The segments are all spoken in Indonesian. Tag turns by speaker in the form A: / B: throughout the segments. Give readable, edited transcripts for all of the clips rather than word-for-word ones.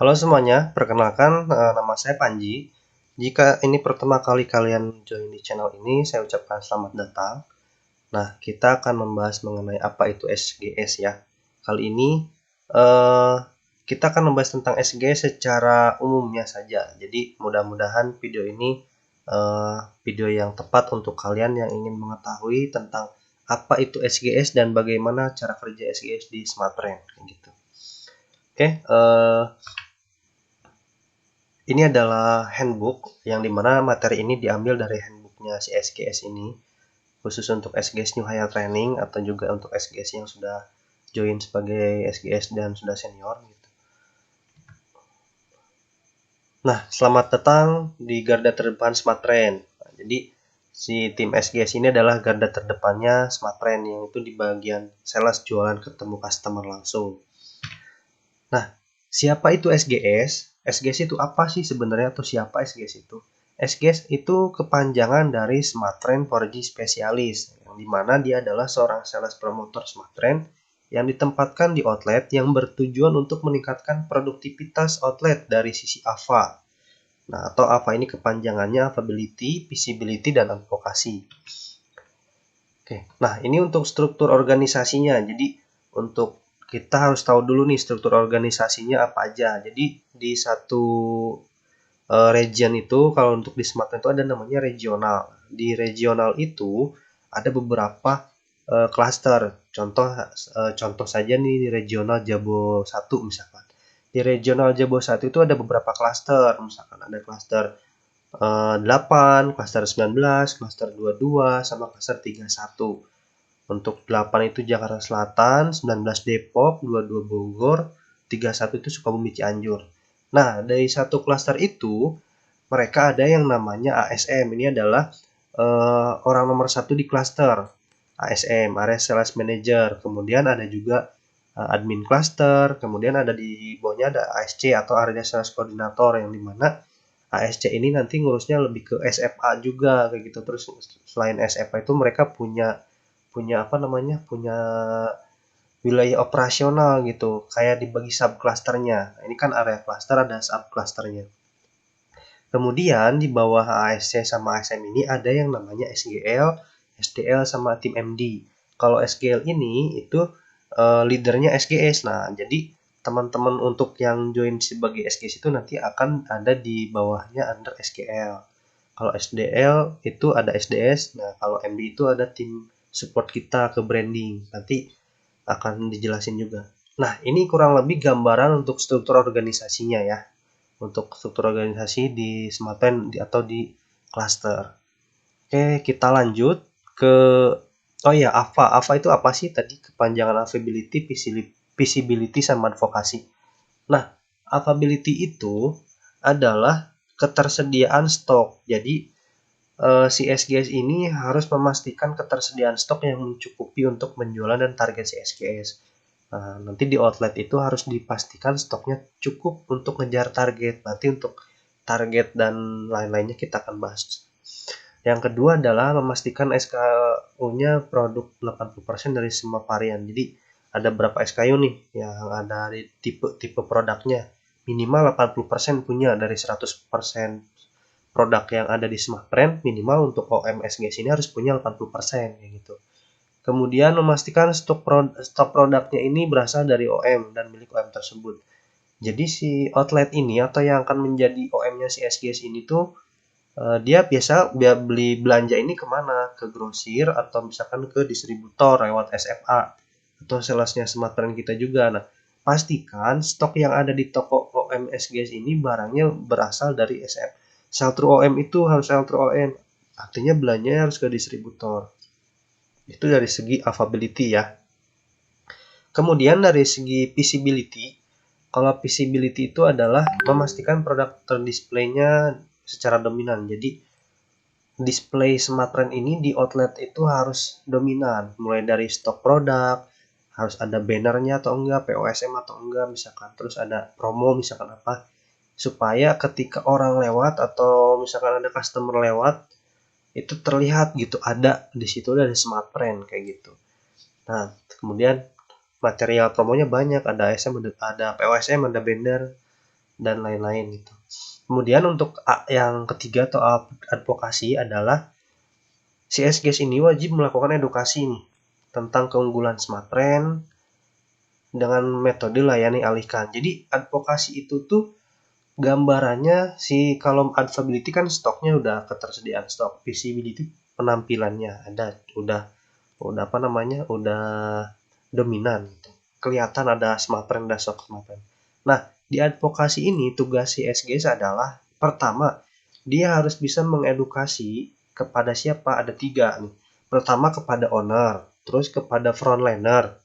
A: Halo semuanya, perkenalkan nama saya Panji. Jika ini pertama kali kalian join di channel ini, saya ucapkan selamat datang. Nah, kita akan membahas mengenai apa itu SGS ya. Kali ini eh, kita akan membahas tentang SGS secara umumnya saja. Jadi mudah-mudahan video ini video yang tepat untuk kalian yang ingin mengetahui tentang apa itu SGS dan bagaimana cara kerja SGS di Smartfren, gitu. Oke, ini adalah handbook yang dimana materi ini diambil dari handbooknya si SGS ini, khusus untuk SGS New Hire Training atau juga untuk SGS yang sudah join sebagai SGS dan sudah senior gitu. Nah, selamat datang di garda terdepan Smartfren. Nah, jadi si tim SGS ini adalah garda terdepannya Smartfren, yang itu di bagian sales, jualan, ketemu customer langsung. Nah, siapa itu SGS? SGS itu apa sih sebenarnya, atau siapa SGS itu? SGS itu kepanjangan dari Smartfren 4G Specialist, yang dimana dia adalah seorang sales promoter Smartfren yang ditempatkan di outlet yang bertujuan untuk meningkatkan produktivitas outlet dari sisi AVA. Nah, atau AVA ini kepanjangannya Availability, Visibility, dan Advokasi. Oke, nah ini untuk struktur organisasinya. Jadi untuk kita harus tahu dulu nih struktur organisasinya apa aja. Jadi di satu region itu, kalau untuk di Sumatera itu ada namanya regional. Di regional itu ada beberapa klaster. Contoh saja nih di regional Jabo 1 misalkan. Di regional Jabo 1 itu ada beberapa klaster. Misalkan ada klaster 8, klaster 19, klaster 22, sama klaster 31. Untuk 8 itu Jakarta Selatan, 19 Depok, 22 Bogor, 31 itu Sukabumi Cianjur. Nah, dari satu klaster itu, mereka ada yang namanya ASM. Ini adalah orang nomor satu di klaster. ASM, Area Sales Manager. Kemudian ada juga admin cluster. Kemudian ada di bawahnya ada ASC atau Area Sales Coordinator, yang dimana ASC ini nanti ngurusnya lebih ke SFA juga kayak gitu. Terus selain SFA itu mereka punya punya apa namanya punya wilayah operasional gitu, kayak dibagi subclusternya. Nah, ini kan area cluster, ada subclusternya. Kemudian di bawah ASC sama ASM ini ada yang namanya SGL, SDL, sama tim MD. Kalau SGL ini itu leadernya SGS. Nah, jadi teman-teman untuk yang join sebagai SGS itu nanti akan ada di bawahnya under SGL. Kalau SDL itu ada SDS. Nah, kalau MD itu ada tim support kita ke branding. Nanti akan dijelasin juga. Nah, ini kurang lebih gambaran untuk struktur organisasinya ya. Untuk struktur organisasi di Smartfren atau di cluster. Oke, kita lanjut ke AVA. AVA itu apa sih? Tadi kepanjangan Availability, Visibility, sama Advokasi. Nah, Availability itu adalah ketersediaan stok. Jadi si SGS ini harus memastikan ketersediaan stok yang mencukupi untuk penjualan dan target si SGS. Nah, nanti di outlet itu harus dipastikan stoknya cukup untuk ngejar target. Nanti untuk target dan lain-lainnya kita akan bahas. Yang kedua adalah memastikan SKU-nya produk 80% dari semua varian. Jadi ada berapa SKU nih yang ada di tipe produknya. Minimal 80% punya dari 100% produk yang ada di Smartfren. Minimal untuk OMSGS ini harus punya 80% kayak gitu. Kemudian memastikan stok produknya ini berasal dari OM dan milik OM tersebut. Jadi si outlet ini atau yang akan menjadi OM-nya si SGS ini tuh dia biasa beli belanja ini kemana? Ke grosir atau misalkan ke distributor lewat SFA atau salesnya Smartfren kita juga. Nah, pastikan stok yang ada di toko OM SGS ini barangnya berasal dari SF. Sell through OM itu harus sell through OM. Artinya belanjanya harus ke distributor. Itu dari segi availability ya. Kemudian dari segi visibility, kalau visibility itu adalah memastikan produk terdisplaynya secara dominan. Jadi display Smartfren ini di outlet itu harus dominan, mulai dari stok produk, harus ada bannernya atau enggak, POSM atau enggak misalkan, terus ada promo misalkan apa, supaya ketika orang lewat atau misalkan ada customer lewat itu terlihat gitu, ada di situ dari Smartfren kayak gitu. Nah, kemudian material promonya banyak, ada SM, ada POSM, ada banner. dan lain-lain gitu. Kemudian untuk yang ketiga atau advokasi adalah si SGS ini wajib melakukan edukasi nih tentang keunggulan Smartfren dengan metode layani alihkan. Jadi advokasi itu tuh gambarannya kalau adaptability kan stoknya udah ketersediaan stok, visibility penampilannya ada, udah apa namanya, udah dominan gitu. Kelihatan ada Smartfren, ada stok Smartfren. Nah, di advokasi ini tugas si SGS adalah pertama, dia harus bisa mengedukasi kepada siapa? Ada 3 nih. Pertama kepada owner, terus kepada frontliner,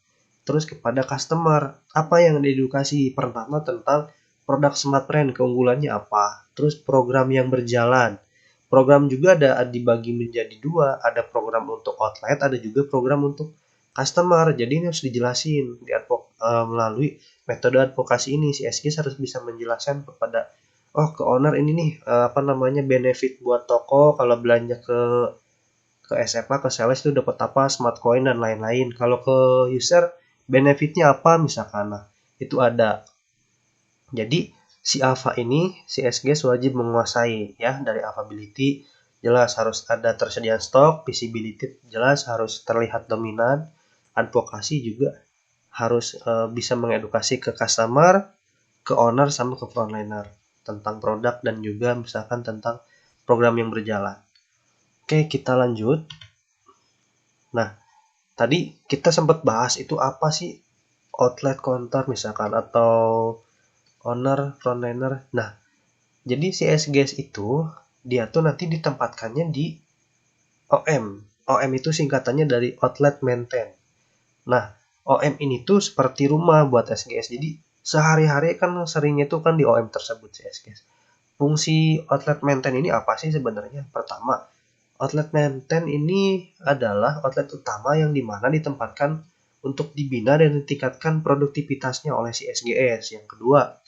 A: terus kepada customer. Apa yang diedukasi? Pertama tentang produk Smartfren, keunggulannya apa, terus program yang berjalan. Program juga ada dibagi menjadi 2, ada program untuk outlet, ada juga program untuk customer. Jadi ini harus dijelasin melalui metode advokasi ini. Si SGS harus bisa menjelaskan kepada ke owner ini nih apa namanya, benefit buat toko kalau belanja ke SMA, ke sales itu dapat apa, smart coin dan lain-lain. Kalau ke user benefitnya apa misalkan. Nah, itu ada. Jadi si alpha ini si SGS wajib menguasai ya, dari affability jelas harus ada tersediaan stok, visibility jelas harus terlihat dominan, advokasi juga harus bisa mengedukasi ke customer, ke owner sama ke frontliner tentang produk dan juga misalkan tentang program yang berjalan. Oke, kita lanjut. Nah, tadi kita sempat bahas itu apa sih outlet, counter misalkan, atau owner, frontliner. Nah, jadi si SGS itu dia tuh nanti ditempatkannya di OM. OM itu singkatannya dari outlet maintain. Nah, OM ini tuh seperti rumah buat SGS. Jadi sehari-hari kan seringnya tuh kan di OM tersebut si SGS. Fungsi outlet maintain ini apa sih sebenarnya? Pertama, outlet maintain ini adalah outlet utama yang dimana ditempatkan untuk dibina dan ditingkatkan produktivitasnya oleh si SGS. Yang kedua,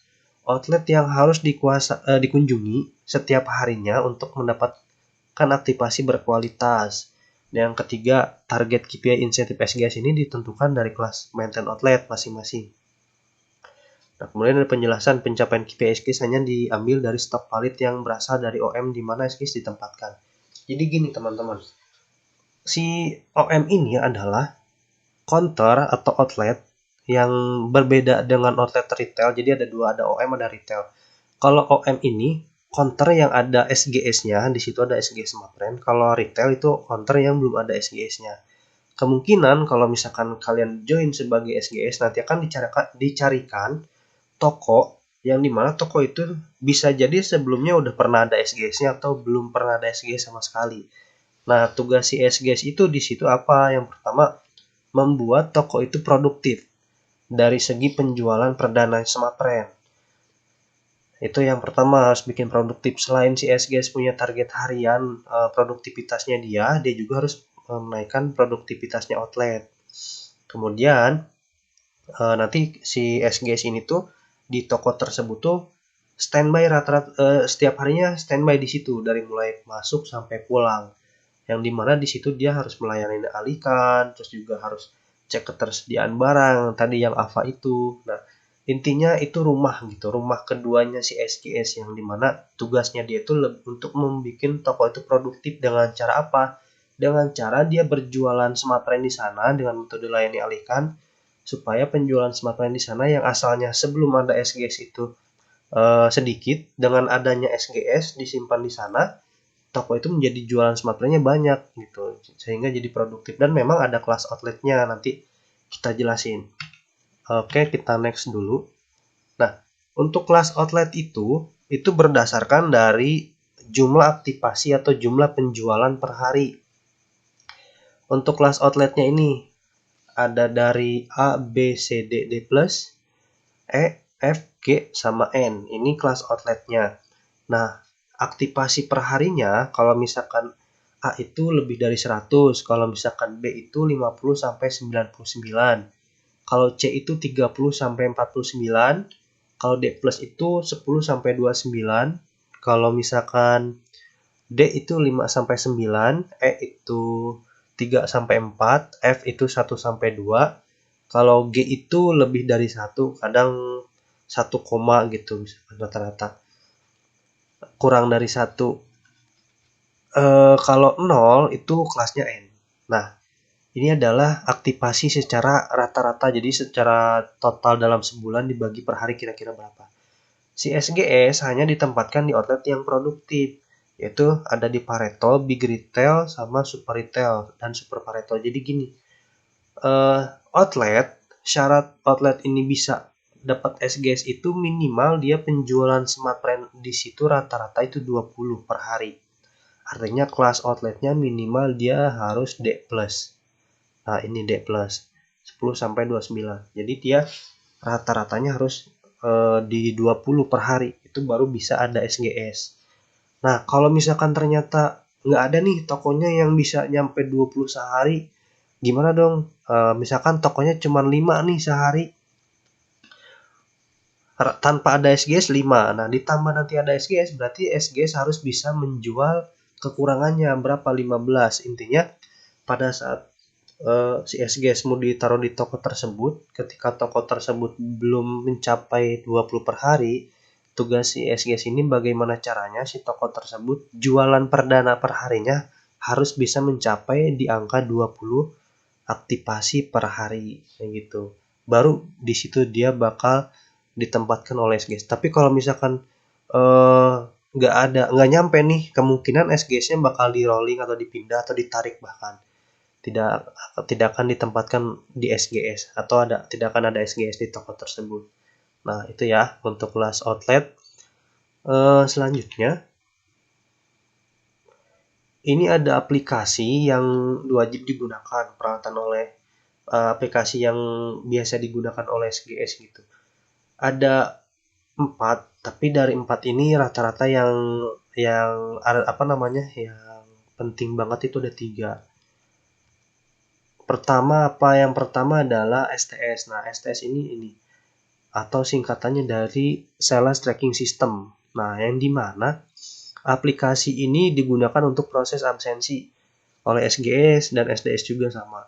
A: outlet yang harus dikunjungi setiap harinya untuk mendapatkan aktivasi berkualitas. Dan yang ketiga, target KPI insentif SGS ini ditentukan dari kelas maintain outlet masing-masing. Nah, kemudian ada penjelasan pencapaian KPI SGS hanya diambil dari stok valid yang berasal dari OM di mana SGS ditempatkan. Jadi gini teman-teman, si OM ini adalah counter atau outlet yang berbeda dengan outlet retail. Jadi ada 2, ada OM, ada retail. Kalau OM ini counter yang ada SGS-nya, di situ ada SGS Smartfren. Kalau retail itu counter yang belum ada SGS-nya. Kemungkinan kalau misalkan kalian join sebagai SGS, nanti akan dicarikan toko yang dimana toko itu bisa jadi sebelumnya udah pernah ada SGS-nya atau belum pernah ada SGS sama sekali. Nah, tugas si SGS itu di situ apa? Yang pertama, membuat toko itu produktif dari segi penjualan perdana Smartfren. Itu yang pertama, harus bikin produktif. Selain si SGS punya target harian produktivitasnya dia juga harus menaikkan produktivitasnya outlet. Kemudian nanti si SGS ini tuh di toko tersebut tuh standby rata-rata setiap harinya standby di situ dari mulai masuk sampai pulang. Yang dimana di situ dia harus melayani alihkan, terus juga harus cek ketersediaan barang tadi yang AVA itu. Nah, intinya itu rumah gitu, rumah keduanya si SGS, yang dimana tugasnya dia itu untuk membuat toko itu produktif dengan cara apa? Dengan cara dia berjualan Smartfren di sana dengan metode layani alihkan, supaya penjualan Smartfren di sana yang asalnya sebelum ada SGS itu sedikit, dengan adanya SGS disimpan di sana, toko itu menjadi jualan Smartfren-nya banyak gitu, sehingga jadi produktif. Dan memang ada kelas outletnya, nanti kita jelasin. Oke, kita next dulu. Nah, untuk kelas outlet itu berdasarkan dari jumlah aktivasi atau jumlah penjualan per hari. Untuk kelas outletnya ini ada dari A, B, C, D, D+, E, F, G, sama N. Ini kelas outletnya. Nah, aktivasi per harinya kalau misalkan A itu lebih dari 100, kalau misalkan B itu 50 sampai 99. Kalau C itu 30 sampai 49, kalau D plus itu 10 sampai 29, kalau misalkan D itu 5 sampai 9, E itu 3 sampai 4, F itu 1 sampai 2. Kalau G itu lebih dari 1, kadang 1 koma gitu misalkan rata-rata. Kurang dari 1. Kalau 0 itu kelasnya N. Nah, ini adalah aktivasi secara rata-rata, jadi secara total dalam sebulan dibagi per hari kira-kira berapa. Si SGS hanya ditempatkan di outlet yang produktif, yaitu ada di Pareto, Big Retail, sama Super Retail, dan Super Pareto. Jadi gini, syarat outlet ini bisa dapat SGS itu minimal dia penjualan smartbrand di situ rata-rata itu 20 per hari. Artinya kelas outletnya minimal dia harus D+. Nah, ini D+, 10 sampai 29. Jadi dia rata-ratanya harus di 20 per hari. Itu baru bisa ada SGS. Nah, kalau misalkan ternyata nggak ada nih tokonya yang bisa nyampe 20 sehari, gimana dong? Misalkan tokonya cuma 5 nih sehari. Tanpa ada SGS 5. Nah, ditambah nanti ada SGS, berarti SGS harus bisa menjual kekurangannya berapa? 15. Intinya pada saat si SGS mau ditaruh di toko tersebut, ketika toko tersebut belum mencapai 20 per hari, tugas si SGS ini bagaimana caranya si toko tersebut jualan perdana per harinya harus bisa mencapai di angka 20 aktivasi per hari kayak gitu. Baru di situ dia bakal ditempatkan oleh SGS. Tapi kalau misalkan nggak nyampe nih, kemungkinan SGS-nya bakal di rolling atau dipindah atau ditarik, bahkan tidak akan ditempatkan di SGS atau tidak akan ada SGS di toko tersebut. Nah, itu ya untuk kelas outlet. Selanjutnya ini ada aplikasi yang wajib digunakan peralatan oleh aplikasi yang biasa digunakan oleh SGS gitu. Ada 4, tapi dari 4 ini rata-rata yang apa namanya yang penting banget itu ada 3. Yang pertama adalah STS. Nah, STS ini atau singkatannya dari Sales Tracking System. Nah, yang dimana aplikasi ini digunakan untuk proses absensi oleh SGS dan SDS juga sama.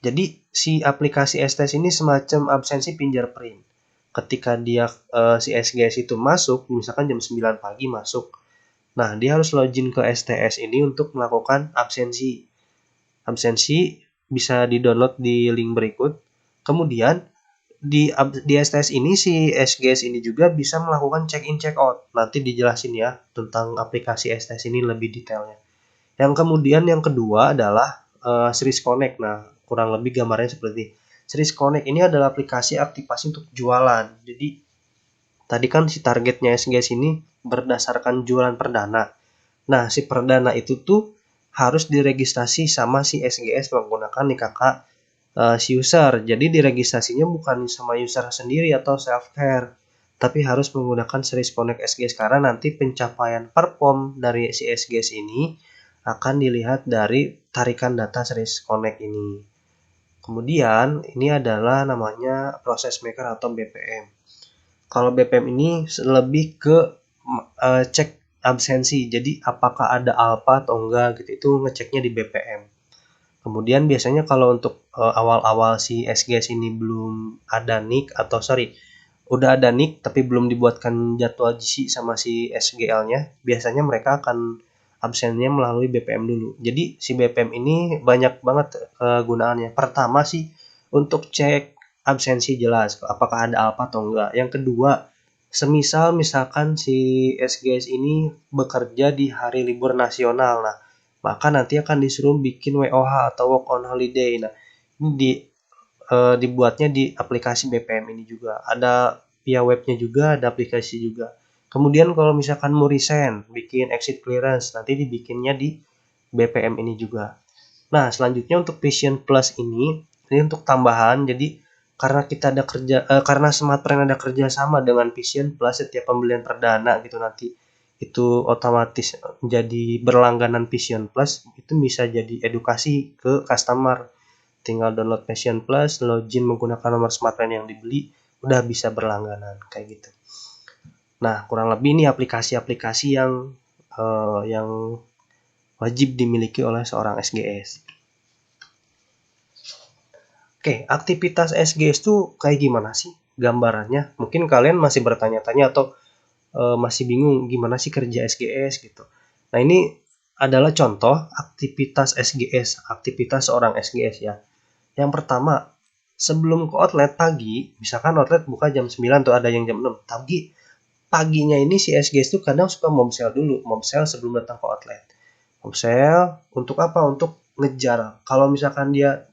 A: Jadi si aplikasi STS ini semacam absensi fingerprint. Ketika dia si SGS itu masuk, misalkan jam 9 pagi masuk. Nah, dia harus login ke STS ini untuk melakukan absensi. Absensi bisa di-download di link berikut. Kemudian di STS ini si SGS ini juga bisa melakukan check in check out. Nanti dijelasin ya tentang aplikasi STS ini lebih detailnya. Kemudian yang kedua adalah Series Connect. Nah, kurang lebih gambarnya seperti Series Connect ini adalah aplikasi aktivasi untuk jualan. Jadi tadi kan si targetnya SGS ini berdasarkan jualan perdana. Nah, si perdana itu tuh harus diregistrasi sama si SGS menggunakan NIKK si user. Jadi diregistrasinya bukan sama user sendiri atau self-care, tapi harus menggunakan Series Connect SGS karena nanti pencapaian perform dari si SGS ini akan dilihat dari tarikan data Series Connect ini. Kemudian ini adalah namanya Process Maker atau BPM. Kalau BPM ini lebih ke cek absensi, jadi apakah ada alpha atau enggak gitu, itu ngeceknya di BPM. Kemudian biasanya kalau untuk awal-awal si SGS ini belum ada nick atau udah ada nick tapi belum dibuatkan jadwal GC sama si SGL-nya, biasanya mereka akan absennya melalui BPM dulu. Jadi si BPM ini banyak banget gunaannya. Pertama sih untuk cek absensi jelas apakah ada alpha atau enggak. Yang kedua, misalkan si SGS ini bekerja di hari libur nasional. Nah, maka nanti akan disuruh bikin WOH atau work on holiday. Nah, ini dibuatnya di aplikasi BPM ini juga. Ada via webnya juga, ada aplikasi juga. Kemudian kalau misalkan mau resign, bikin exit clearance, nanti dibikinnya di BPM ini juga. Nah, selanjutnya untuk Vision Plus ini untuk tambahan. Jadi karena Smartbrand ada kerjasama dengan Vision Plus, setiap pembelian perdana gitu nanti itu otomatis jadi berlangganan Vision Plus, itu bisa jadi edukasi ke customer. Tinggal download Vision Plus, login menggunakan nomor Smartbrand yang dibeli, udah bisa berlangganan kayak gitu. Nah, kurang lebih ini aplikasi-aplikasi yang wajib dimiliki oleh seorang SGS. Oke, aktivitas SGS tuh kayak gimana sih? gambarannya. Mungkin kalian masih bertanya-tanya atau masih bingung gimana sih kerja SGS gitu. Nah, ini adalah contoh aktivitas SGS, aktivitas seorang SGS ya. Yang pertama, sebelum ke outlet pagi, misalkan outlet buka jam 9 tuh, ada yang jam 6. Paginya ini si SGS tuh kadang suka momsel dulu, momsel sebelum datang ke outlet. Momsel untuk apa? Untuk ngejar. Kalau misalkan dia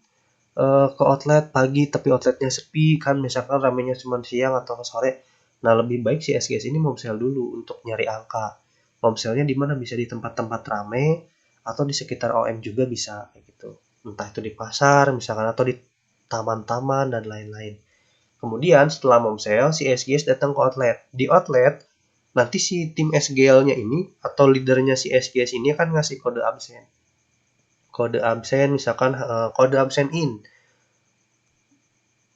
A: ke outlet pagi tapi outletnya sepi kan, misalkan ramenya cuma siang atau sore. Nah, lebih baik si SGS ini momsel dulu untuk nyari angka. Momselnya di mana? Bisa di tempat-tempat rame atau di sekitar OM juga bisa kayak gitu. Entah itu di pasar misalkan atau di taman-taman dan lain-lain. Kemudian setelah momsel, si SGS datang ke outlet. Di outlet, nanti si tim SGL-nya ini atau leadernya si SGS ini akan ngasih kode absen. Kode absen misalkan kode absen in.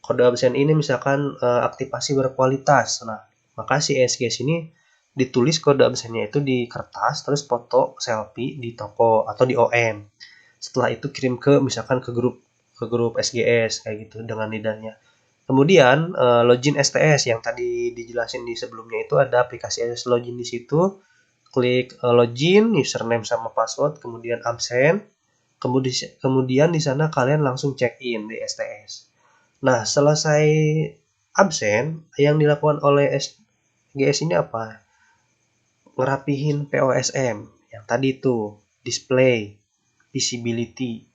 A: Kode absen ini misalkan aktivasi berkualitas. Nah, maka si SGS ini ditulis kode absennya itu di kertas, terus foto selfie di toko atau di OM. Setelah itu kirim ke misalkan ke grup SGS kayak gitu dengan leadernya. Kemudian login STS yang tadi dijelasin di sebelumnya itu ada aplikasi STS login di situ. Klik login, username sama password, kemudian absen. Kemudian di sana kalian langsung check in di STS. Nah, selesai absen, yang dilakukan oleh SGS ini apa? Ngerapihin POSM yang tadi itu, display, visibility.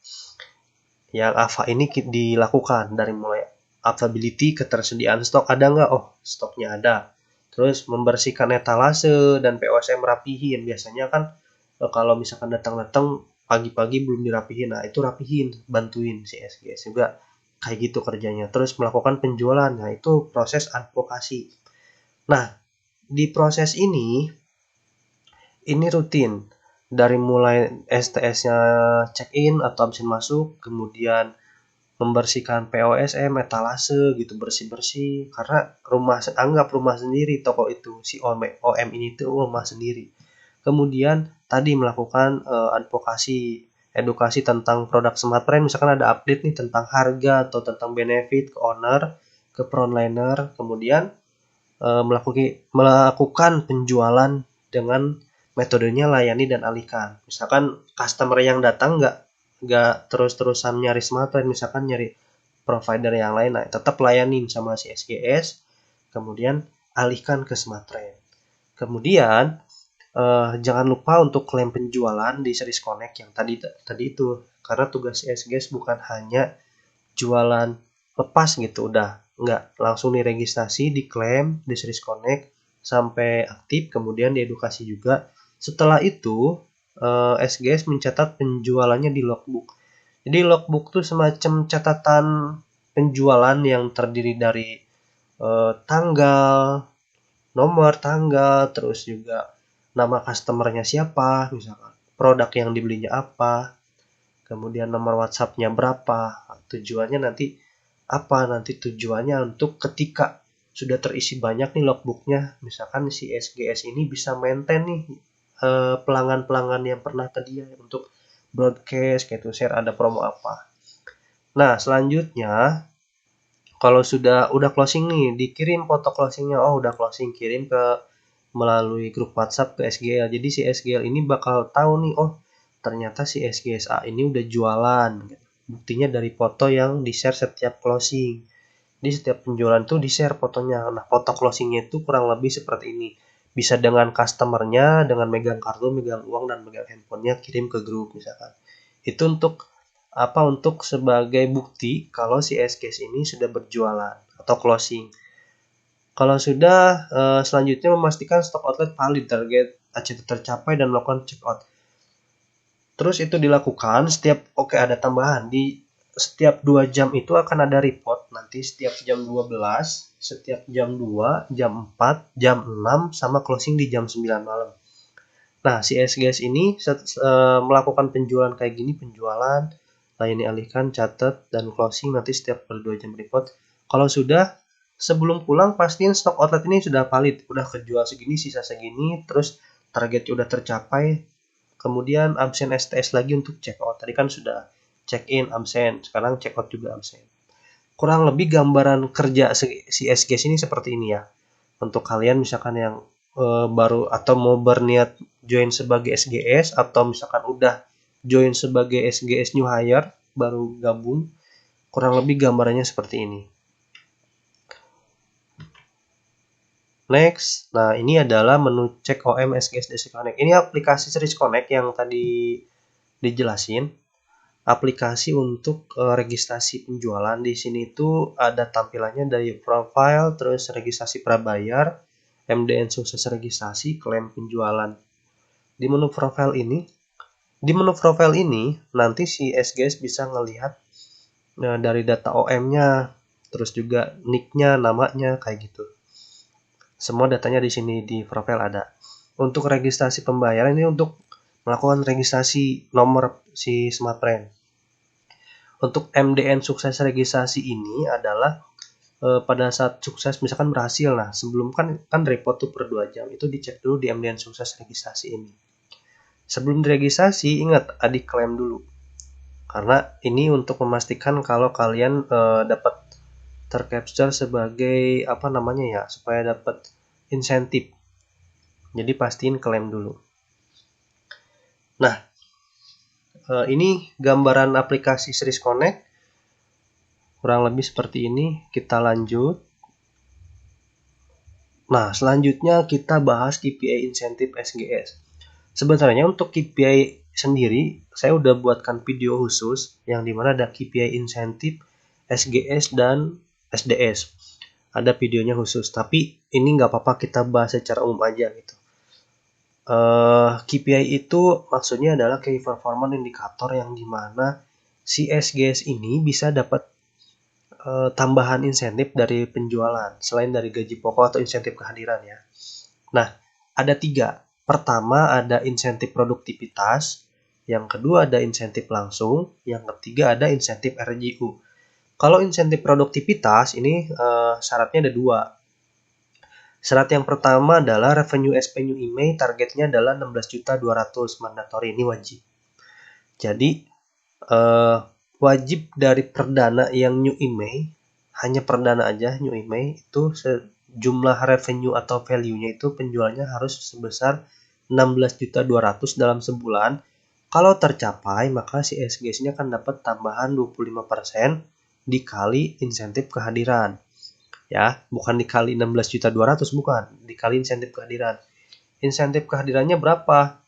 A: Yang AVA ini dilakukan dari mulai availability, ketersediaan stok ada nggak? Oh, stoknya ada. Terus membersihkan etalase dan POSM rapihin. Biasanya kan kalau misalkan datang-datang pagi-pagi belum dirapihin, nah itu rapihin, bantuin si SGS juga kayak gitu kerjanya. Terus melakukan penjualan, nah itu proses advokasi. Nah, di proses ini rutin dari mulai STS-nya check-in atau absen masuk, kemudian membersihkan POSM, etalase gitu, bersih-bersih karena anggap rumah sendiri toko itu, si OM ini tuh rumah sendiri. Kemudian tadi melakukan advokasi, edukasi tentang produk Smartfren, misalkan ada update nih tentang harga atau tentang benefit ke owner, ke frontliner, kemudian melakukan penjualan dengan metodenya layani dan alihkan. Misalkan customer yang datang nggak terus-terusan nyari Smartfren, misalkan nyari provider yang lain, nah tetap layanin sama si SGS, kemudian alihkan ke Smartfren. Kemudian jangan lupa untuk klaim penjualan di Series Connect yang tadi itu, karena tugas SGS bukan hanya jualan lepas gitu, udah nggak langsung diregistrasi, diklaim di Series Connect sampai aktif, kemudian diedukasi juga. Setelah itu SGS mencatat penjualannya di logbook. Jadi logbook tuh semacam catatan penjualan yang terdiri dari tanggal, nomor tanggal, terus juga nama customernya siapa, misalkan produk yang dibelinya apa, kemudian nomor WhatsApp-nya berapa. Tujuannya nanti apa? Nanti tujuannya untuk ketika sudah terisi banyak nih logbooknya, misalkan si SGS ini bisa maintain nih pelanggan-pelanggan yang pernah ke dia untuk broadcast kayak itu, share ada promo apa. Nah, selanjutnya kalau udah closing nih, dikirim foto closingnya. Oh, udah closing, kirim ke melalui grup WhatsApp ke SGL. Jadi si SGL ini bakal tahu nih, oh ternyata si SGSA ini udah jualan. Buktinya dari foto yang di-share setiap closing. Di setiap penjualan tuh di-share fotonya. Nah, foto closingnya itu kurang lebih seperti ini. Bisa dengan customernya, dengan megang kartu, megang uang, dan megang handphonenya, kirim ke grup misalkan. Itu untuk sebagai bukti kalau si SGS ini sudah berjualan atau closing. Kalau sudah, selanjutnya memastikan stok outlet valid, target ACT tercapai dan melakukan check out. Terus itu dilakukan setiap ada tambahan di setiap 2 jam itu akan ada report nanti setiap jam 12, setiap jam 2, jam 4, jam 6 sama closing di jam 9 malam. Nah, si SGS ini melakukan penjualan kayak gini, penjualan, layani alihkan, catat, dan closing nanti setiap per 2 jam report. Kalau sudah, sebelum pulang pastiin stok outlet ini sudah valid, udah kejual segini, sisa segini, terus targetnya udah tercapai. Kemudian absen STS lagi untuk check out. Tadi kan sudah check in absen, sekarang check out juga absen. kurang lebih gambaran kerja si SGS ini seperti ini ya. Untuk kalian misalkan yang baru atau mau berniat join sebagai SGS, atau misalkan udah join sebagai SGS new hire baru gabung, kurang lebih gambarannya seperti ini. Next, nah ini adalah menu cek OM SGS DC Connect. Ini aplikasi Series Connect yang tadi dijelasin. Aplikasi untuk registrasi penjualan. Di sini itu ada tampilannya dari profile, terus registrasi prabayar, MDN sukses registrasi, klaim penjualan. Di menu profile ini nanti si SGS bisa ngelihat dari data OM-nya, terus juga nick-nya, namanya kayak gitu. Semua datanya di sini di profile ada. Untuk registrasi pembayaran ini untuk melakukan registrasi nomor si SmartPrint. Untuk MDN sukses registrasi ini adalah pada saat sukses misalkan berhasil, nah sebelum kan report tuh per 2 jam, itu dicek dulu di MDN sukses registrasi ini. Sebelum diregistrasi ingat adik klaim dulu, karena ini untuk memastikan kalau kalian dapat tercapture sebagai apa namanya ya, supaya dapat insentif. Jadi pastiin klaim dulu. Nah, ini gambaran aplikasi Series Connect. Kurang lebih seperti ini. Kita lanjut. Nah, selanjutnya kita bahas KPI insentif SGS. Sebenarnya untuk KPI sendiri, saya udah buatkan video khusus yang dimana ada KPI insentif SGS dan SDS. Ada videonya khusus, tapi ini nggak apa-apa kita bahas secara umum aja gitu. KPI itu maksudnya adalah Key Performance Indicator yang dimana si SGS ini bisa dapat tambahan insentif dari penjualan selain dari gaji pokok atau insentif kehadiran ya. Nah, ada 3. Pertama ada insentif produktivitas, yang kedua ada insentif langsung, yang ketiga ada insentif RJU. Kalau insentif produktivitas ini syaratnya ada 2. Syarat yang pertama adalah revenue SP new email targetnya adalah 16.200.000 mandatory, ini wajib. Jadi wajib dari perdana yang new email, hanya perdana aja new email itu jumlah revenue atau value-nya itu penjualannya harus sebesar 16.200.000 dalam sebulan. Kalau tercapai maka si SGS ini akan dapat tambahan 25% dikali insentif kehadiran. Ya, bukan dikali 16.200.000, bukan, dikali insentif kehadiran. Insentif kehadirannya berapa?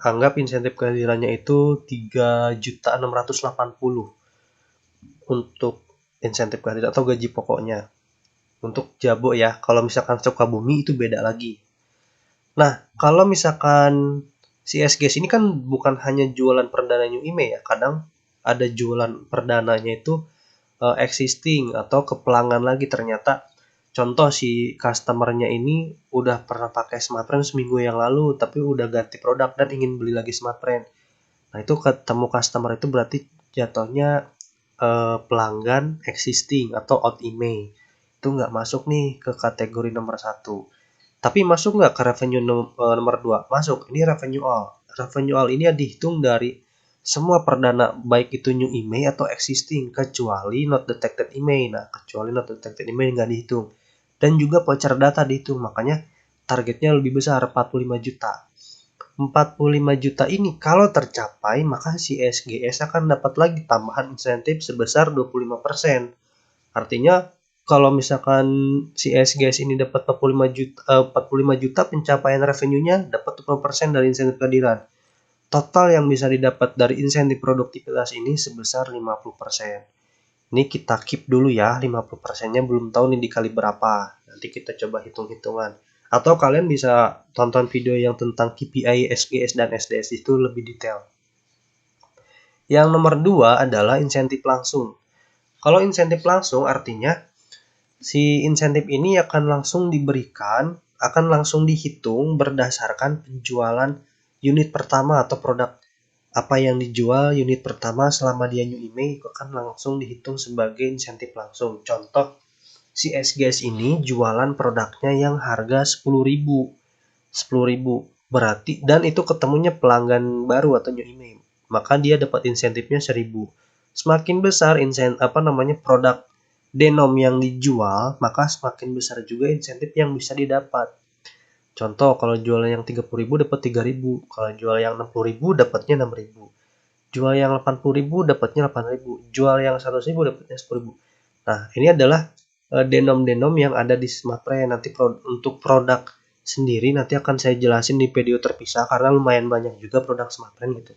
A: Anggap insentif kehadirannya itu 3.680.000 untuk insentif kehadiran atau gaji pokoknya. Untuk Jabo ya, kalau misalkan Sukabumi itu beda lagi. Nah, kalau misalkan si SGS ini kan bukan hanya jualan perdana new email ya, kadang ada jualan perdananya itu existing atau ke pelanggan lagi. Ternyata contoh si customernya ini udah pernah pakai SmartPrint seminggu yang lalu tapi udah ganti produk dan ingin beli lagi SmartPrint. Nah, itu ketemu customer itu berarti jatuhnya pelanggan existing atau old email. Itu nggak masuk nih ke kategori nomor 1. Tapi masuk nggak ke revenue nomor 2? Masuk. Ini revenue all. Revenue all ini dihitung dari semua perdana, baik itu new email atau existing, kecuali not detected email. Nah, kecuali not detected email nggak dihitung. Dan juga voucher data dihitung, makanya targetnya lebih besar, 45 juta. 45 juta ini kalau tercapai, maka si SGS akan dapat lagi tambahan insentif sebesar 25%. Artinya, kalau misalkan si SGS ini dapat 45 juta pencapaian revenue-nya, dapat 20% dari insentif kehadiran. Total yang bisa didapat dari insentif produktivitas ini sebesar 50%. Ini kita keep dulu ya, 50%-nya belum tahu nih dikali berapa. Nanti kita coba hitung-hitungan. Atau kalian bisa tonton video yang tentang KPI, SGS, dan SDS itu lebih detail. Yang nomor 2 adalah insentif langsung. Kalau insentif langsung artinya si insentif ini akan langsung diberikan, akan langsung dihitung berdasarkan penjualan unit pertama atau produk apa yang dijual unit pertama selama dia new email, itu akan langsung dihitung sebagai insentif langsung. Contoh, si SGS ini jualan produknya yang harga 10.000. Berarti, dan itu ketemunya pelanggan baru atau new email, maka dia dapat insentifnya 1.000. Semakin besar produk denom yang dijual, maka semakin besar juga insentif yang bisa didapat. Contoh, kalau jual yang 30.000 dapat 3.000, kalau jual yang 60.000 dapatnya 6.000. Jual yang 80.000 dapatnya 8.000, jual yang 100.000 dapatnya 10.000. Nah, ini adalah denom-denom yang ada di Smartfren. Nanti untuk produk sendiri nanti akan saya jelasin di video terpisah karena lumayan banyak juga produk Smartfren gitu.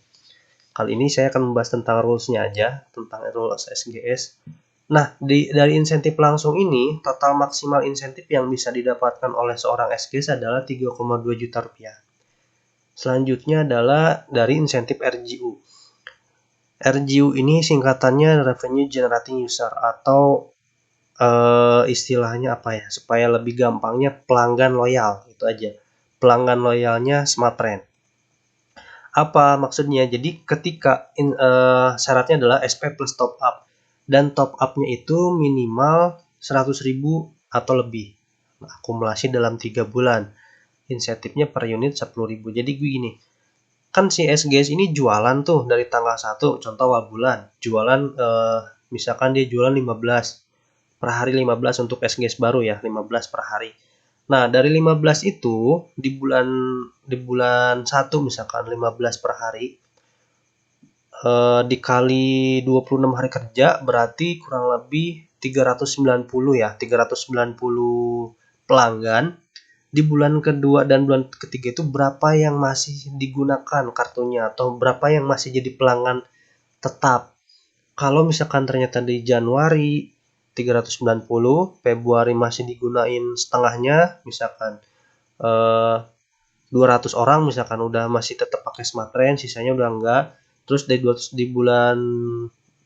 A: Kali ini saya akan membahas tentang rules-nya aja, tentang rules SGS. Nah, dari insentif langsung ini, total maksimal insentif yang bisa didapatkan oleh seorang SGS adalah 3,2 juta rupiah. Selanjutnya adalah dari insentif RGU. RGU ini singkatannya Revenue Generating User atau istilahnya apa ya, supaya lebih gampangnya pelanggan loyal, itu aja. Pelanggan loyalnya Smartfren. Apa maksudnya? Jadi ketika syaratnya adalah SP plus top up, dan top up-nya itu minimal 100.000 atau lebih. Akumulasi dalam 3 bulan. Insentifnya per unit 10.000. Jadi gini, kan si SGS ini jualan tuh dari tanggal 1, contoh awal bulan, jualan misalkan dia jualan 15 per hari, 15 untuk SGS baru ya, 15 per hari. Nah, dari 15 itu di bulan 1 misalkan 15 per hari dikali 26 hari kerja berarti kurang lebih 390 ya, 390 pelanggan. Di bulan kedua dan bulan ketiga itu berapa yang masih digunakan kartunya atau berapa yang masih jadi pelanggan tetap. Kalau misalkan ternyata di Januari 390, Februari masih digunain setengahnya, misalkan 200 orang misalkan udah masih tetap pakai Smartfren, sisanya udah enggak. Terus di bulan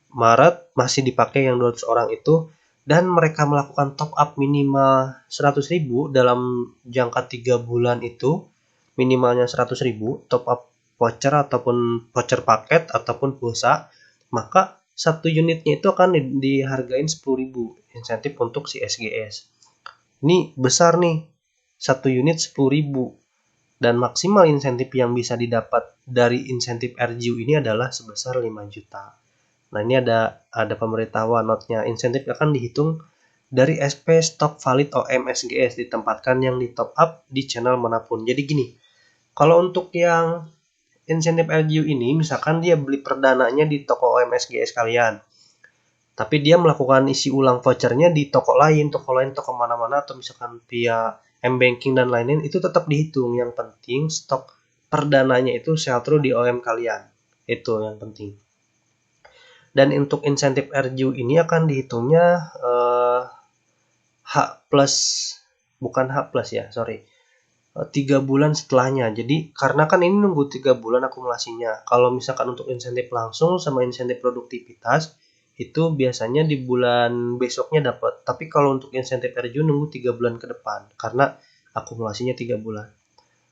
A: Maret masih dipakai yang 200 orang itu, dan mereka melakukan top up minimal 100.000 dalam jangka 3 bulan itu, minimalnya 100.000 top up voucher ataupun voucher paket ataupun pulsa, maka satu unitnya itu akan dihargain 10.000 insentif untuk si SGS. Ini besar nih, satu unit 10.000, dan maksimal insentif yang bisa didapat dari insentif RGU ini adalah sebesar 5 juta. Nah, ini ada pemberitahuan notnya. Insentif akan dihitung dari SP stok valid OM SGS ditempatkan yang di top up di channel manapun. Jadi gini, kalau untuk yang insentif RGU ini, misalkan dia beli perdananya di toko OM SGS kalian, tapi dia melakukan isi ulang vouchernya di toko lain, toko mana-mana, atau misalkan via M-Banking dan lain-lain, itu tetap dihitung. Yang penting stok perdananya itu sell through di OM kalian. Itu yang penting. Dan untuk insentif RGU ini akan dihitungnya H plus, bukan H plus ya, sorry. 3 bulan setelahnya. Jadi karena kan ini nunggu 3 bulan akumulasinya. Kalau misalkan untuk insentif langsung sama insentif produktivitas itu biasanya di bulan besoknya dapat. Tapi kalau untuk insentif RGU nunggu 3 bulan ke depan karena akumulasinya 3 bulan.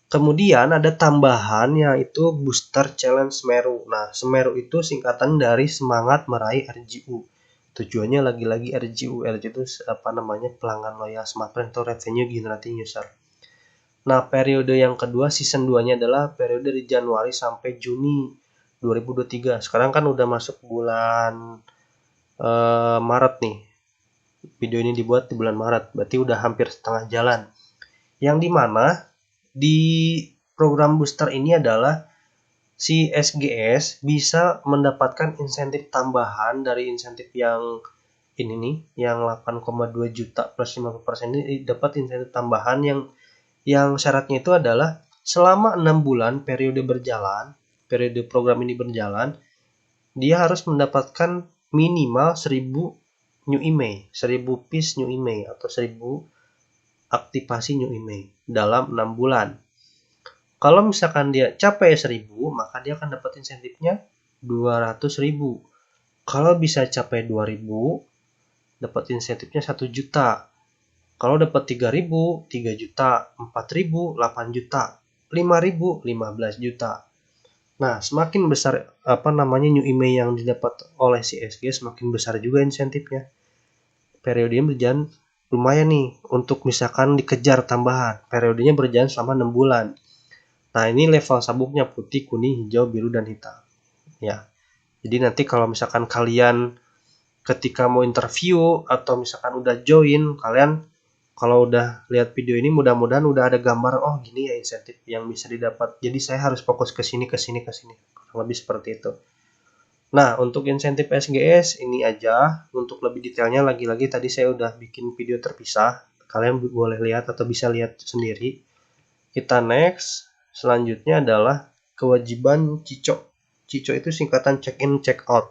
A: Kemudian ada tambahan yaitu Booster Challenge Semeru. Nah, Semeru itu singkatan dari semangat meraih RGU. Tujuannya lagi-lagi RGU. RGU itu pelanggan loyal Smartfren atau Revenue Generating User. Nah, periode yang kedua season 2-nya adalah periode dari Januari sampai Juni 2023. Sekarang kan udah masuk bulan Maret nih. Video ini dibuat di bulan Maret, berarti udah hampir setengah jalan. Yang dimana di program booster ini adalah si SGS bisa mendapatkan insentif tambahan dari insentif yang ini nih, yang 8,2 juta plus 50% ini dapat insentif tambahan yang syaratnya itu adalah selama 6 bulan periode program ini berjalan, dia harus mendapatkan minimal 1000 new email, 1000 piece new email atau 1000 aktivasi new email dalam 6 bulan. Kalau misalkan dia capai 1000, maka dia akan dapat insentifnya 200.000. Kalau bisa capai 2000, dapat insentifnya 1 juta. Kalau dapat 3.000, 3 juta, 4.000, 8 juta, 5.000, 15 juta. Nah, semakin besar new email yang didapat oleh si SG, semakin besar juga insentifnya. Periodenya berjalan lumayan nih untuk misalkan dikejar tambahan. Periodenya berjalan selama 6 bulan. Nah, ini level sabuknya putih, kuning, hijau, biru, dan hitam. Ya. Jadi nanti kalau misalkan kalian ketika mau interview atau misalkan udah join, kalian kalau udah lihat video ini mudah-mudahan udah ada gambar, oh gini ya insentif yang bisa didapat. Jadi saya harus fokus ke sini ke sini ke sini. Lebih seperti itu. Nah, untuk insentif SGS ini aja. Untuk lebih detailnya lagi-lagi tadi saya udah bikin video terpisah. Kalian boleh lihat atau bisa lihat sendiri. Kita next. Selanjutnya adalah kewajiban CICO. CICO itu singkatan check-in check-out.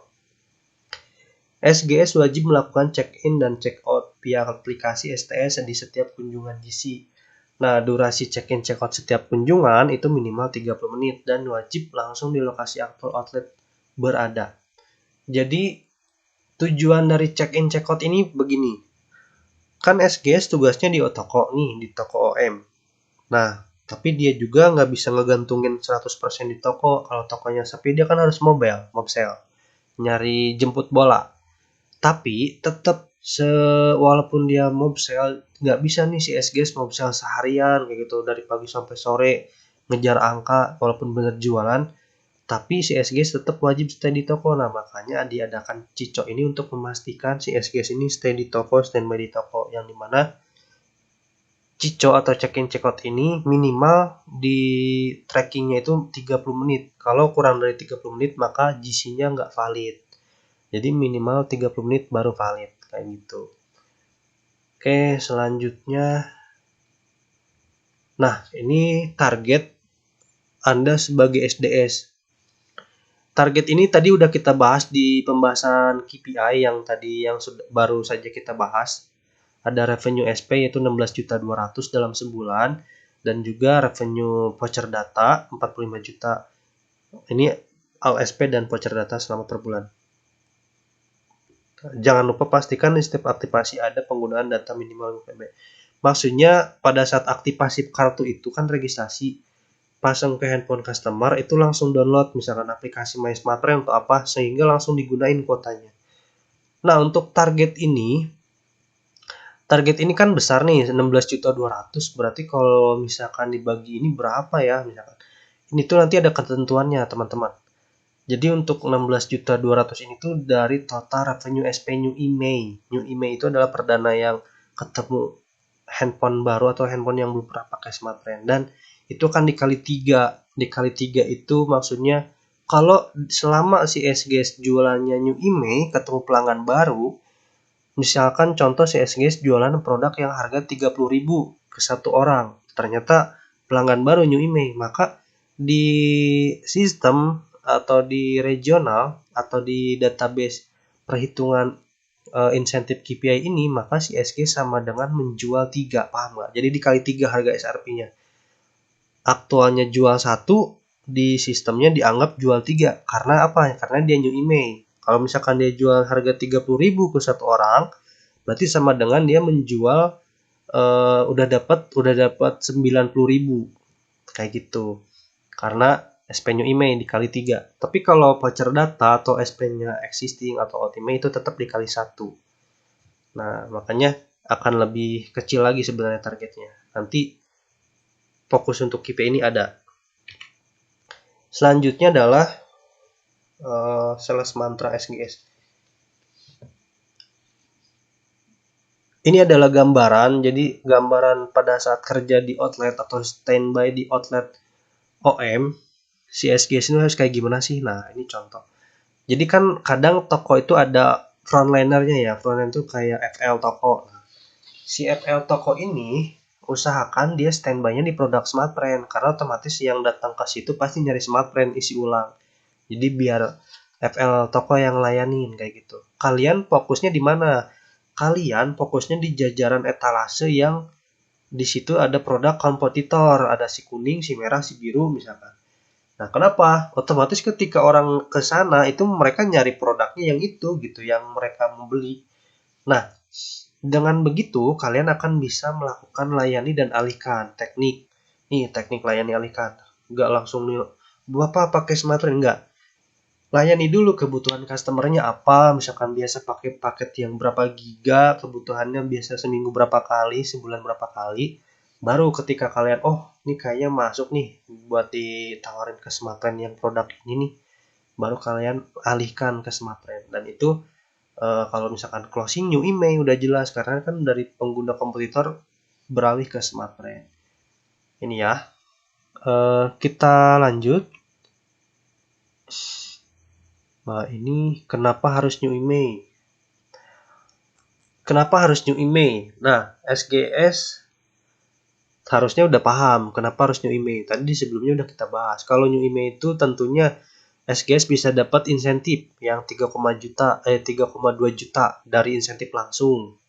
A: SGS wajib melakukan check-in dan check-out via aplikasi STS di setiap kunjungan GC. Nah, durasi check-in check-out setiap kunjungan itu minimal 30 menit dan wajib langsung di lokasi aktual outlet berada. Jadi, tujuan dari check-in check-out ini begini. Kan SGS tugasnya di toko nih, di toko OM. Nah, tapi dia juga nggak bisa ngegantungin 100% di toko. Kalau tokonya sepi, dia kan harus mobile, mobsel. Nyari jemput bola. Tapi tetap walaupun dia mobsel, nggak bisa nih si SGS mobsel seharian kayak gitu dari pagi sampai sore ngejar angka walaupun bener jualan, tapi si SGS tetap wajib stay di toko. Nah, makanya diadakan CICO ini untuk memastikan si SGS ini stay di toko, standby di toko, yang dimana CICO atau check-in check-out ini minimal di trackingnya itu 30 menit. Kalau kurang dari 30 menit maka GC-nya nggak valid. Jadi minimal 30 menit baru valid, kayak gitu. Oke, selanjutnya. Nah, ini target Anda sebagai SDS. Target ini tadi udah kita bahas di pembahasan KPI yang tadi yang baru saja kita bahas. Ada revenue SP yaitu 16.200.000 dalam sebulan dan juga revenue voucher data 45 juta. Ini LSP dan voucher data selama per bulan. Jangan lupa pastikan di setiap aktivasi ada penggunaan data minimal UPB. Maksudnya pada saat aktivasi kartu itu kan registrasi, pasang ke handphone customer itu langsung download misalkan aplikasi My Smartfren atau apa sehingga langsung digunain kuotanya. Nah, untuk target ini kan besar nih 16.200.000, berarti kalau misalkan dibagi ini berapa ya misalkan. Ini tuh nanti ada ketentuannya teman-teman. Jadi untuk 16.200.000 ini tuh dari total revenue SP New IMEI. New IMEI itu adalah perdana yang ketemu handphone baru atau handphone yang belum pernah pakai Smartfren, dan itu kan dikali 3. Dikali 3 itu maksudnya kalau selama si SGS jualannya New IMEI ketemu pelanggan baru, misalkan contoh si SGS jualan produk yang harga 30.000 ke satu orang, ternyata pelanggan baru New IMEI, maka di sistem atau di regional atau di database perhitungan insentif KPI ini, maka si SG sama dengan menjual 3, paham nggak? Jadi dikali 3 harga SRP-nya. Aktualnya jual 1, di sistemnya dianggap jual 3. Karena apa? Karena dia new IMEI. Kalau misalkan dia jual harga 30.000 ke satu orang, berarti sama dengan dia menjual udah dapat 90.000 kayak gitu. Karena SP New IMEI dikali 3. Tapi kalau voucher data atau SP-nya existing atau OTIMEI itu tetap dikali 1. Nah, makanya akan lebih kecil lagi sebenarnya targetnya. Nanti fokus untuk KPI ini ada. Selanjutnya adalah sales mantra SGS. Ini adalah gambaran, jadi gambaran pada saat kerja di outlet atau standby di outlet OM, si SGS ini harus kayak gimana sih? Nah, ini contoh. Jadi kan kadang toko itu ada frontlinernya ya. Frontliner itu kayak FL toko. Si FL toko ini usahakan dia standby-nya di produk Smartfren karena otomatis yang datang ke situ pasti nyari Smartfren isi ulang. Jadi biar FL toko yang layanin kayak gitu. Kalian fokusnya di mana? Kalian fokusnya di jajaran etalase yang di situ ada produk kompetitor, ada si kuning, si merah, si biru misalkan. Nah, kenapa? Otomatis ketika orang ke sana itu mereka nyari produknya yang itu gitu, yang mereka mau beli. Nah, dengan begitu kalian akan bisa melakukan layani dan alihkan teknik. Nih, teknik layani alihkan. Enggak langsung nih, Bapak pakai Smartfren, enggak. Layani dulu kebutuhan customernya apa, misalkan biasa pakai paket yang berapa giga, kebutuhannya biasa seminggu berapa kali, sebulan berapa kali. Baru ketika kalian, oh ini kayaknya masuk nih buat ditawarin ke Smartfren yang produk ini nih. baru kalian alihkan ke Smarttrend. Dan itu kalau misalkan closing new email udah jelas karena kan dari pengguna kompetitor beralih ke Smarttrend. Ini ya. Kita lanjut. Nah, ini kenapa harus new email? Kenapa harus new email? Nah, SGS harusnya udah paham kenapa harus new email. Tadi di sebelumnya udah kita bahas. Kalau new email itu tentunya SGS bisa dapat insentif yang 3,2 juta dari insentif langsung.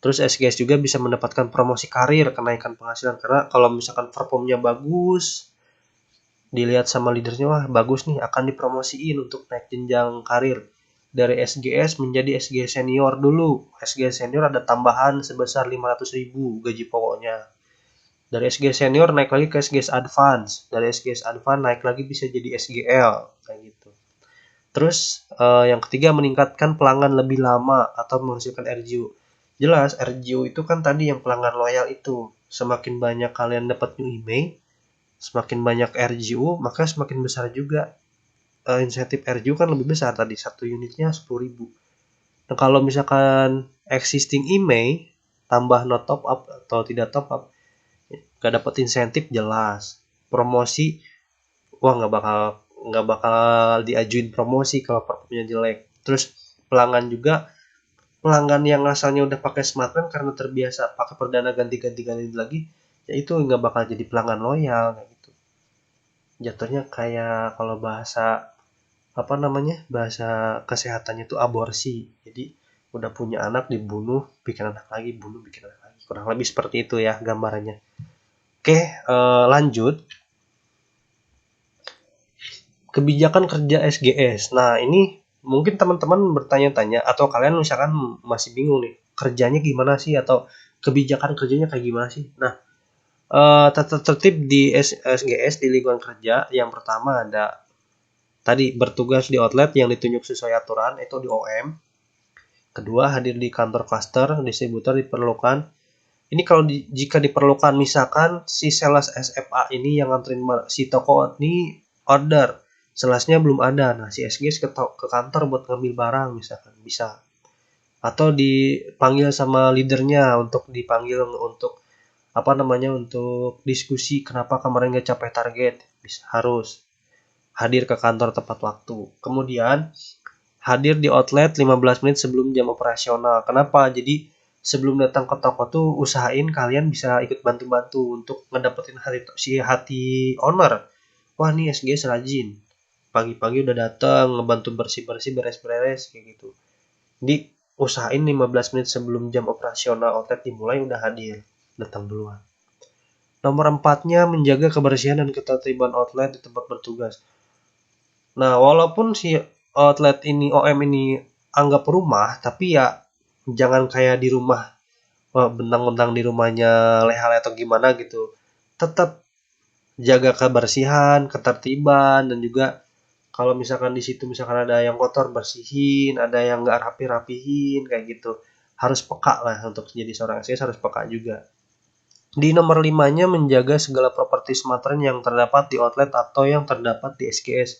A: Terus SGS juga bisa mendapatkan promosi karir, kenaikan penghasilan karena kalau misalkan performnya bagus, dilihat sama leadernya, wah bagus nih, akan dipromosiin untuk naik jenjang karir dari SGS menjadi SGS senior dulu. SGS senior ada tambahan sebesar 500.000 gaji pokoknya. Dari SGS senior naik lagi ke SGS advance, dari SGS advance naik lagi bisa jadi SGL kayak gitu. Terus yang ketiga meningkatkan pelanggan lebih lama atau menghasilkan RGU. Jelas RGU itu kan tadi yang pelanggan loyal itu. Semakin banyak kalian dapat new email, semakin banyak RGU, maka semakin besar juga insentif RGU kan lebih besar tadi, satu unitnya 10.000. Nah, kalau misalkan existing email tambah no top up atau tidak top up, gak dapat insentif jelas. Promosi, wah nggak bakal diajuin promosi kalau performnya jelek. Terus pelanggan juga, pelanggan yang asalnya udah pakai Smarttrend karena terbiasa pakai perdana ganti-ganti lagi, ya itu nggak bakal jadi pelanggan loyal kayak gitu. Jatuhnya kayak kalau bahasa bahasa kesehatannya itu aborsi. Jadi udah punya anak dibunuh, bikin anak lagi, bunuh bikin anak lagi. Kurang lebih seperti itu ya gambarannya. Oke, lanjut. Kebijakan kerja SGS. Nah, ini mungkin teman-teman bertanya-tanya atau kalian misalkan masih bingung nih, kerjanya gimana sih atau kebijakan kerjanya kayak gimana sih? Nah, tata tertib di SGS di lingkungan kerja yang pertama ada tadi bertugas di outlet yang ditunjuk sesuai aturan itu di OM. Kedua, hadir di kantor cluster distributor diperlukan. Ini kalau jika diperlukan misalkan si sales SFA ini yang nganterin si toko ini order, salesnya belum ada. Nah, si SGS ke kantor buat ngambil barang misalkan bisa. Atau dipanggil sama leadernya untuk dipanggil untuk untuk diskusi kenapa kemarin nggak capai target. Bisa harus hadir ke kantor tepat waktu. Kemudian hadir di outlet 15 menit sebelum jam operasional. Kenapa? Jadi sebelum datang ke toko tuh usahain kalian bisa ikut bantu-bantu untuk ngedapetin hati owner. Wah nih SGS rajin. Pagi-pagi udah datang ngebantu bersih-bersih, beres-beres kayak gitu. Jadi usahain 15 menit sebelum jam operasional outlet dimulai udah hadir. Datang duluan. Nomor 4-nya menjaga kebersihan dan ketertiban outlet di tempat bertugas. Nah, walaupun si outlet ini OM ini anggap rumah, tapi ya jangan kayak di rumah, bentang-bentang di rumahnya leha-leha atau gimana gitu. Tetap jaga kebersihan, ketertiban, dan juga kalau misalkan di situ misalkan ada yang kotor bersihin, ada yang nggak rapi-rapihin kayak gitu. Harus peka lah untuk jadi seorang SGS harus peka juga. Di nomor 5-nya menjaga segala properti Smarttrend yang terdapat di outlet atau yang terdapat di SGS.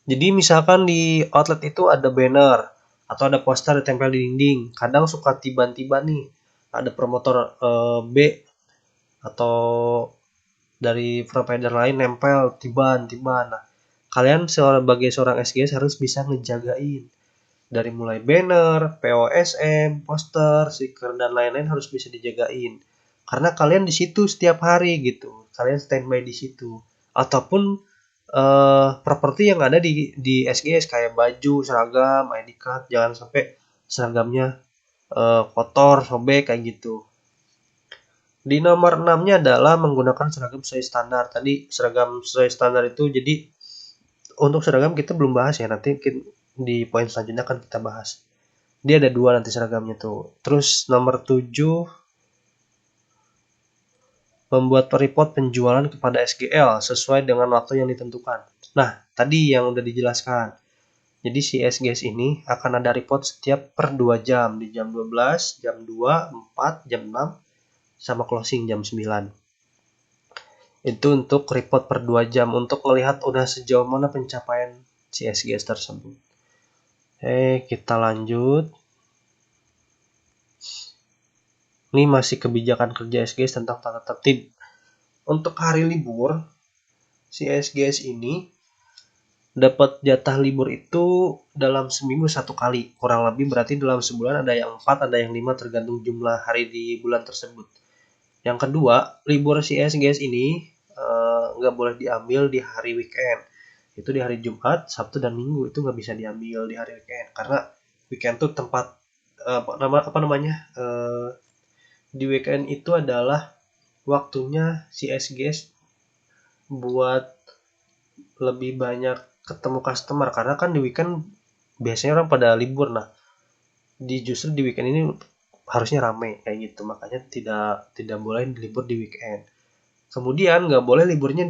A: Jadi misalkan di outlet itu ada banner atau ada poster ditempel di dinding. Kadang suka tiba-tiba nih ada promotor B atau dari provider lain nempel tiba-tiba. Nah, kalian sebagai seorang SGS harus bisa ngejagain. Dari mulai banner, POSM, poster, stiker dan lain-lain harus bisa dijagain. Karena kalian di situ setiap hari gitu. Kalian standby di situ. Ataupun properti yang ada di SGS kayak baju, seragam, ID card, jangan sampai seragamnya kotor, sobek kayak gitu. Di nomor 6-nya adalah menggunakan seragam sesuai standar. Tadi seragam sesuai standar itu jadi untuk seragam kita belum bahas ya, nanti di poin selanjutnya akan kita bahas. Dia ada 2 nanti seragamnya tuh. Terus nomor 7 membuat report penjualan kepada SGL sesuai dengan waktu yang ditentukan. Nah, tadi yang udah dijelaskan. Jadi si SGS ini akan ada report setiap per 2 jam. Di jam 12, jam 2, 4, jam 6, sama closing jam 9. Itu untuk report per 2 jam. Untuk melihat udah sejauh mana pencapaian si SGS tersebut. Kita lanjut. Ini masih kebijakan kerja SGS tentang tata tertib. Untuk hari libur, si SGS ini dapat jatah libur itu dalam seminggu 1 kali. Kurang lebih berarti dalam sebulan ada yang 4, ada yang 5 tergantung jumlah hari di bulan tersebut. Yang kedua, libur si SGS ini nggak boleh diambil di hari weekend. Itu di hari Jumat, Sabtu, dan Minggu itu nggak bisa diambil di hari weekend. Karena weekend tuh tempat di weekend itu adalah waktunya si SGS buat lebih banyak ketemu customer, karena kan di weekend biasanya orang pada libur. Nah, justru di weekend ini harusnya ramai kayak gitu, makanya tidak boleh libur di weekend. Kemudian nggak boleh liburnya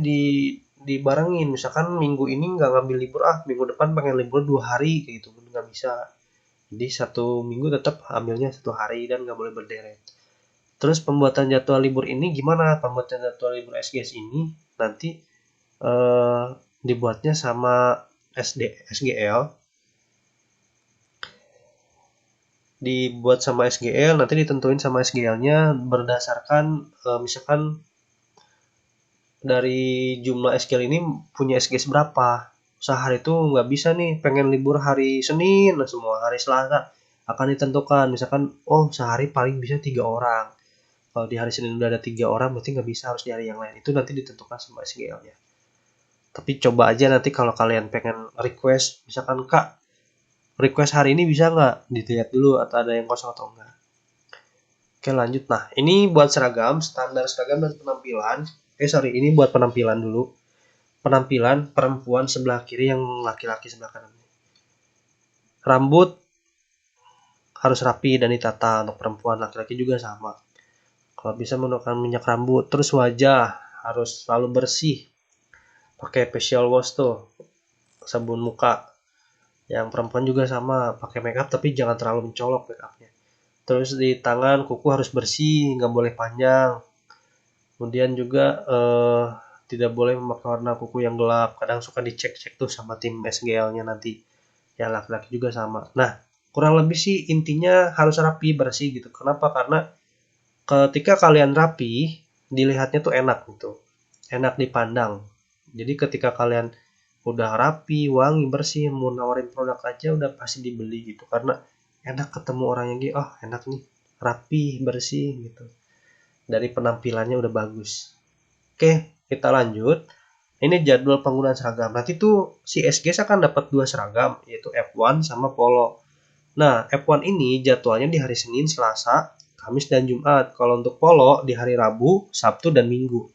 A: dibarengin, misalkan minggu ini nggak ngambil libur, minggu depan pengen libur 2 hari kayak gitu, nggak bisa. Jadi satu minggu tetap ambilnya 1 hari dan nggak boleh berderet. Terus pembuatan jadwal libur ini gimana? Pembuatan jadwal libur SGS ini nanti dibuatnya sama SGL. Dibuat sama SGL, nanti ditentuin sama SGL-nya berdasarkan misalkan dari jumlah SGL ini punya SGS berapa. Sehari itu nggak bisa nih pengen libur hari Senin, semua hari Selasa akan ditentukan. Misalkan sehari paling bisa 3 orang. Kalau di hari Senin udah ada 3 orang, berarti nggak bisa, harus di hari yang lain. Itu nanti ditentukan sama SGL-nya. Tapi coba aja nanti kalau kalian pengen request, misalkan Kak, request hari ini bisa nggak? Dilihat dulu atau ada yang kosong atau enggak. Oke, lanjut. Nah, ini buat seragam, standar seragam dan penampilan. Ini buat penampilan dulu. Penampilan perempuan sebelah kiri, yang laki-laki sebelah kanan. Rambut harus rapi dan ditata untuk perempuan, laki-laki juga sama. Kalau bisa menggunakan minyak rambut. Terus wajah harus selalu bersih. Pakai facial wash tuh, sabun muka. Yang perempuan juga sama, pakai makeup tapi jangan terlalu mencolok makeupnya. Terus di tangan, kuku harus bersih, nggak boleh panjang. Kemudian juga tidak boleh memakai warna kuku yang gelap. Kadang suka dicek-cek tuh sama tim SGL-nya nanti. Ya laki-laki juga sama. Nah, kurang lebih sih intinya harus rapi, bersih gitu. Kenapa? Karena ketika kalian rapi, dilihatnya tuh enak gitu. Enak dipandang. Jadi ketika kalian udah rapi, wangi, bersih, mau nawarin produk aja udah pasti dibeli gitu. Karena enak ketemu orang yang gitu, enak nih, rapi, bersih gitu. Dari penampilannya udah bagus. Oke, kita lanjut. Ini jadwal penggunaan seragam. Nanti tuh si SGS akan dapat 2 seragam, yaitu F1 sama Polo. Nah, F1 ini jadwalnya di hari Senin, Selasa, Kamis, dan Jumat. Kalau untuk Polo di hari Rabu, Sabtu, dan Minggu.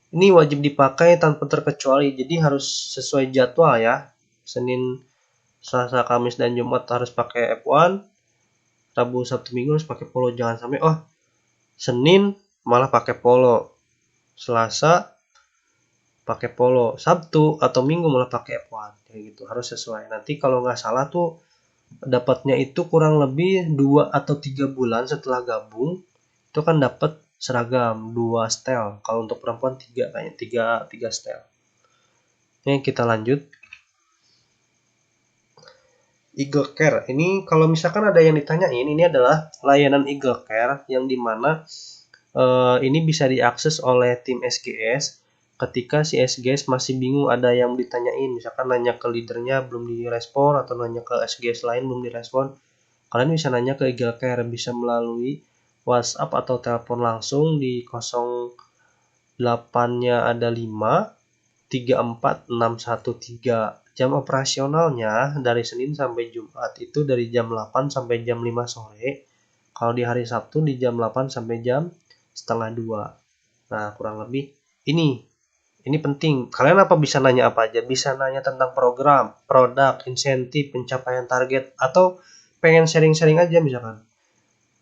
A: Ini wajib dipakai tanpa terkecuali, jadi harus sesuai jadwal ya. Senin, Selasa, Kamis, dan Jumat harus pakai F1. Rabu, Sabtu, Minggu harus pakai Polo. Jangan sampai Senin malah pakai Polo, Selasa pakai Polo, Sabtu atau Minggu malah pakai F1. Kayak gitu, harus sesuai. Nanti kalau nggak salah tuh dapatnya itu kurang lebih 2 atau 3 bulan setelah gabung, itu kan dapat seragam 2 style. Kalau untuk perempuan 3 kayaknya 3 style. Ini kita lanjut. Eagle Care. Ini kalau misalkan ada yang ditanyain, ini adalah layanan Eagle Care yang dimana ini bisa diakses oleh tim SGS ketika si SGS masih bingung, ada yang ditanyain, misalkan nanya ke leadernya belum direspon atau nanya ke SGS lain belum direspon. Kalian bisa nanya ke Eagle Care, bisa melalui WhatsApp atau telepon langsung di 08-nya ada 5 34 613. Jam operasionalnya dari Senin sampai Jumat itu dari jam 8 sampai jam 5 sore. Kalau di hari Sabtu di jam 8 sampai jam setengah 2. Nah, kurang lebih ini penting. Kalian bisa nanya apa aja? Bisa nanya tentang program, produk, insentif, pencapaian target, atau pengen sharing-sharing aja misalkan.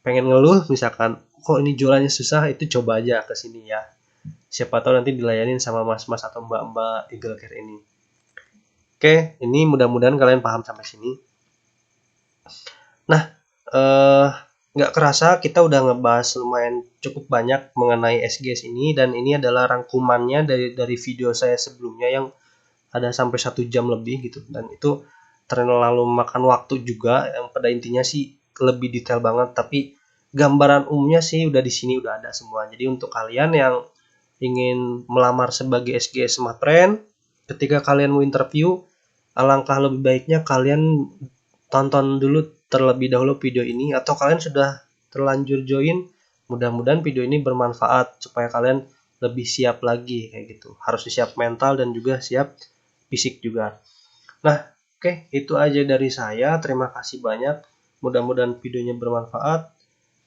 A: Pengen ngeluh misalkan, kok ini jualannya susah, itu coba aja ke sini ya. Siapa tahu nanti dilayanin sama mas-mas atau mbak-mbak Eagle Care ini. Oke, ini mudah-mudahan kalian paham sampai sini. Nah, nggak kerasa kita udah ngebahas lumayan cukup banyak mengenai SGS ini, dan ini adalah rangkumannya dari video saya sebelumnya yang ada sampai 1 jam lebih gitu, dan itu terlalu makan waktu juga. Yang pada intinya sih lebih detail banget, tapi gambaran umumnya sih udah di sini udah ada semua. Jadi untuk kalian yang ingin melamar sebagai SGS Smarttrend, ketika kalian mau interview, alangkah lebih baiknya kalian tonton dulu terlebih dahulu video ini, atau kalian sudah terlanjur join, mudah-mudahan video ini bermanfaat supaya kalian lebih siap lagi kayak gitu. Harus siap mental dan juga siap fisik juga. Nah, oke, itu aja dari saya. Terima kasih banyak. Mudah-mudahan videonya bermanfaat.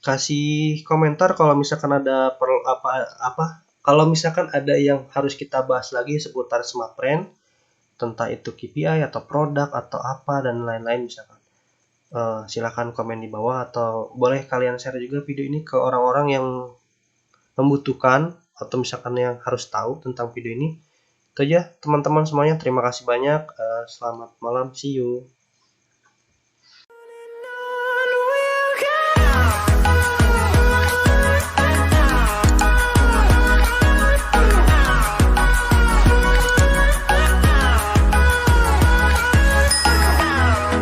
A: Kasih komentar kalau misalkan ada perlu apa kalau misalkan ada yang harus kita bahas lagi seputar Smarttrend, tentang itu KPI atau produk atau apa dan lain-lain misalkan. Silakan komen di bawah, atau boleh kalian share juga video ini ke orang-orang yang membutuhkan atau misalkan yang harus tahu tentang video ini. Itu aja teman-teman semuanya, terima kasih banyak. Selamat malam, see you.